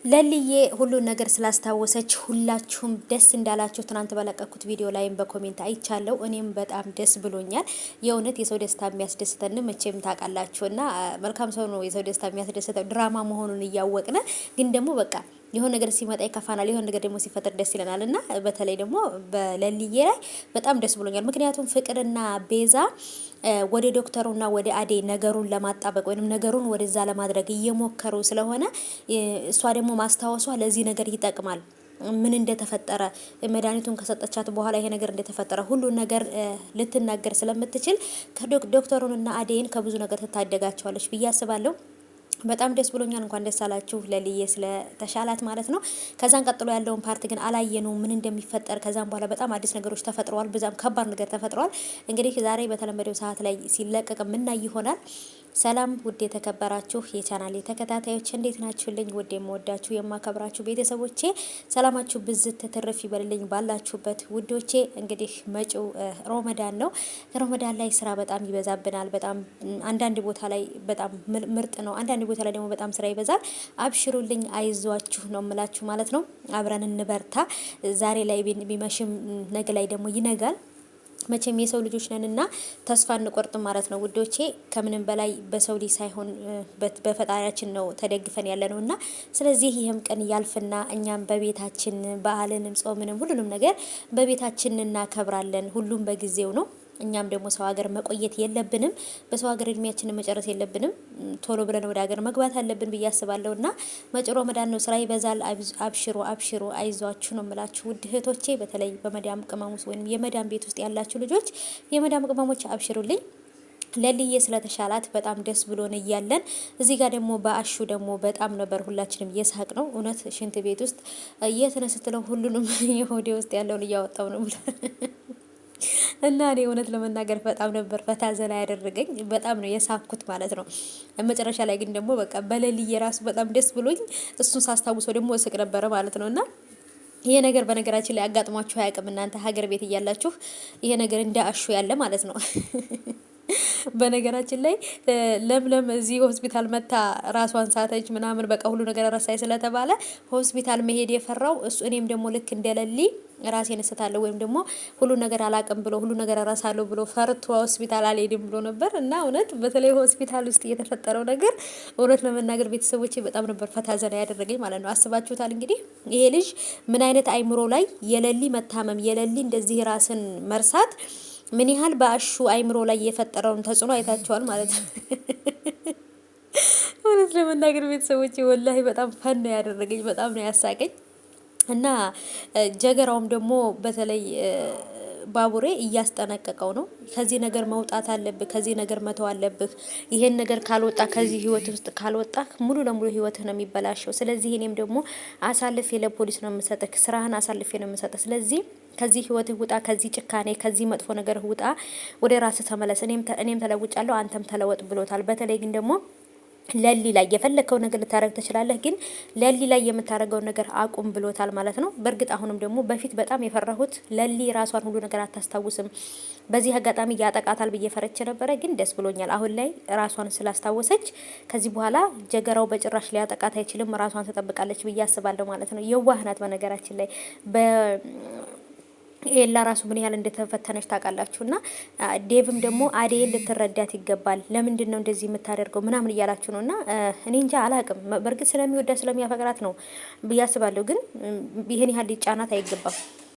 ለልዬ ሁሉን ነገር ስላስታወሰች ሁላችሁም ደስ እንዳላችሁ ትናንት በለቀኩት ቪዲዮ ላይም በኮሜንት አይቻለሁ። እኔም በጣም ደስ ብሎኛል። የእውነት የሰው ደስታ የሚያስደስተን መቼም ታውቃላችሁ እና መልካም ሰው ነው የሰው ደስታ የሚያስደስተው ድራማ መሆኑን እያወቅነ ግን ደግሞ በቃ የሆነ ነገር ሲመጣ ይከፋናል፣ የሆነ ነገር ደግሞ ሲፈጠር ደስ ይለናል። እና በተለይ ደግሞ በለልዬ ላይ በጣም ደስ ብሎኛል። ምክንያቱም ፍቅርና ቤዛ ወደ ዶክተሩና ወደ አዴ ነገሩን ለማጣበቅ ወይም ነገሩን ወደዛ ለማድረግ እየሞከሩ ስለሆነ እሷ ደግሞ ማስታወሷ ለዚህ ነገር ይጠቅማል። ምን እንደተፈጠረ መድኃኒቱን ከሰጠቻት በኋላ ይሄ ነገር እንደተፈጠረ ሁሉን ነገር ልትናገር ስለምትችል ከዶክተሩንና አዴን ከብዙ ነገር ትታደጋቸዋለች ብዬ አስባለሁ። በጣም ደስ ብሎኛል። እንኳን ደስ አላችሁ ለልዬ ስለተሻላት ማለት ነው። ከዛን ቀጥሎ ያለውን ፓርት ግን አላየነው ምን እንደሚፈጠር። ከዛም በኋላ በጣም አዲስ ነገሮች ተፈጥረዋል። በዛም ከባድ ነገር ተፈጥረዋል። እንግዲህ ዛሬ በተለመደው ሰዓት ላይ ሲለቀቅ ምናይ ይሆናል። ሰላም ውድ የተከበራችሁ የቻናሌ ተከታታዮች እንዴት ናችሁልኝ? ውድ የምወዳችሁ የማከብራችሁ ቤተሰቦቼ ሰላማችሁ ብዝት ትርፍ ይበልልኝ ባላችሁበት ውዶቼ። እንግዲህ መጪው ሮመዳን ነው። ሮመዳን ላይ ስራ በጣም ይበዛብናል። በጣም አንዳንድ ቦታ ላይ በጣም ምርጥ ነው፣ አንዳንድ ቦታ ላይ ደግሞ በጣም ስራ ይበዛል። አብሽሩልኝ፣ አይዟችሁ ነው የምላችሁ ማለት ነው። አብረን እንበርታ። ዛሬ ላይ ቢመሽም ነገ ላይ ደግሞ ይነጋል። መቼም የሰው ልጆች ነንና ተስፋ እንቆርጥ ማለት ነው ውዶቼ። ከምንም በላይ በሰው ልጅ ሳይሆን በፈጣሪያችን ነው ተደግፈን ያለ ነውና፣ ስለዚህ ይህም ቀን ያልፍና እኛም በቤታችን በዓልንም ጾምንም ሁሉንም ነገር በቤታችን እናከብራለን። ሁሉም በጊዜው ነው። እኛም ደግሞ ሰው ሀገር መቆየት የለብንም። በሰው ሀገር እድሜያችንን መጨረስ የለብንም። ቶሎ ብለን ወደ ሀገር መግባት አለብን ብዬ አስባለሁና መጭሮ መዳን ነው። ስራ ይበዛል። አብሽሩ አብሽሩ፣ አይዟችሁ ነው የምላችሁ ውድ እህቶቼ። በተለይ በመዳም ቅመም ውስጥ ወይም የመዳም ቤት ውስጥ ያላችሁ ልጆች፣ የመዳም ቅመሞች አብሽሩልኝ። ለልዬ ስለተሻላት በጣም ደስ ብሎን እያለን እዚህ ጋር ደግሞ በአሹ ደግሞ በጣም ነበር ሁላችንም የሳቅ ነው። እውነት ሽንት ቤት ውስጥ እየተነስተለው ሁሉንም የሆዴ ውስጥ ያለውን እያወጣው ነው ብሎ እና እኔ እውነት ለመናገር በጣም ነበር ፈታ ዘና ያደረገኝ። በጣም ነው የሳኩት ማለት ነው። መጨረሻ ላይ ግን ደግሞ በቃ በለልዬ ራሱ በጣም ደስ ብሎኝ እሱን ሳስታውሰው ደግሞ እስቅ ነበረ ማለት ነው። እና ይሄ ነገር በነገራችን ላይ አጋጥሟችሁ አያውቅም? እናንተ ሀገር ቤት እያላችሁ ይሄ ነገር እንደ አሹ ያለ ማለት ነው። በነገራችን ላይ ለምለም እዚህ ሆስፒታል መታ ራሷን ሳተች ምናምን በቃ ሁሉ ነገር ረሳይ ስለተባለ ሆስፒታል መሄድ የፈራው እሱ። እኔም ደግሞ ልክ እንደለሊ ራሴን እስታለሁ ወይም ደግሞ ሁሉ ነገር አላቅም ብሎ ሁሉ ነገር እረሳለሁ ብሎ ፈርቶ ሆስፒታል አልሄድም ብሎ ነበር። እና እውነት በተለይ ሆስፒታል ውስጥ የተፈጠረው ነገር እውነት ለመናገር ቤተሰቦቼ በጣም ነበር ፈታ ዘና ያደረገኝ ማለት ነው። አስባችሁታል እንግዲህ ይሄ ልጅ ምን አይነት አይምሮ ላይ የለሊ መታመም የለሊ እንደዚህ ራስን መርሳት ምን ያህል በአሹ አይምሮ ላይ የፈጠረውን ተጽዕኖ አይታቸዋል ማለት ነው። እውነት ለመናገር ቤተሰቦቼ ወላሂ በጣም ፈን ነው ያደረገኝ፣ በጣም ነው ያሳቀኝ። እና ጀገራውም ደግሞ በተለይ ባቡሬ እያስጠነቀቀው ነው። ከዚህ ነገር መውጣት አለብህ፣ ከዚህ ነገር መተው አለብህ። ይሄን ነገር ካልወጣ ከዚህ ህይወት ውስጥ ካልወጣ ሙሉ ለሙሉ ህይወትህ ነው የሚበላሸው። ስለዚህ እኔም ደግሞ አሳልፌ ለፖሊስ ነው የምሰጥህ፣ ስራህን አሳልፌ ነው የምሰጥህ። ስለዚህ ከዚህ ህይወትህ ውጣ፣ ከዚህ ጭካኔ፣ ከዚህ መጥፎ ነገር ውጣ፣ ወደ ራስህ ተመለስ። እኔም ተለውጫለሁ፣ አንተም ተለወጥ ብሎታል። በተለይ ግን ደግሞ ለሊ ላይ የፈለከው ነገር ልታረግ ትችላለህ፣ ግን ለሊ ላይ የምታረገው ነገር አቁም ብሎታል ማለት ነው። በእርግጥ አሁንም ደግሞ በፊት በጣም የፈራሁት ለሊ ራሷን ሁሉ ነገር አታስታውስም፣ በዚህ አጋጣሚ ያጠቃታል ብዬ ፈረቼ ነበረ። ግን ደስ ብሎኛል አሁን ላይ ራሷን ስላስታወሰች። ከዚህ በኋላ ጀገራው በጭራሽ ሊያጠቃት አይችልም፣ ራሷን ትጠብቃለች ብዬ አስባለሁ ማለት ነው። የዋህ ናት በነገራችን ላይ ኤላ ራሱ ምን ያህል እንደተፈተነች ታውቃላችሁና ዴቭም ደግሞ አዴን ልትረዳት ይገባል። ለምንድን ነው እንደዚህ የምታደርገው ምናምን እያላችሁ ነውና እኔ እንጃ አላቅም። በእርግጥ ስለሚወዳ ስለሚያፈቅራት ነው ብዬ አስባለሁ። ግን ይሄን ያህል ሊጫናት አይገባም።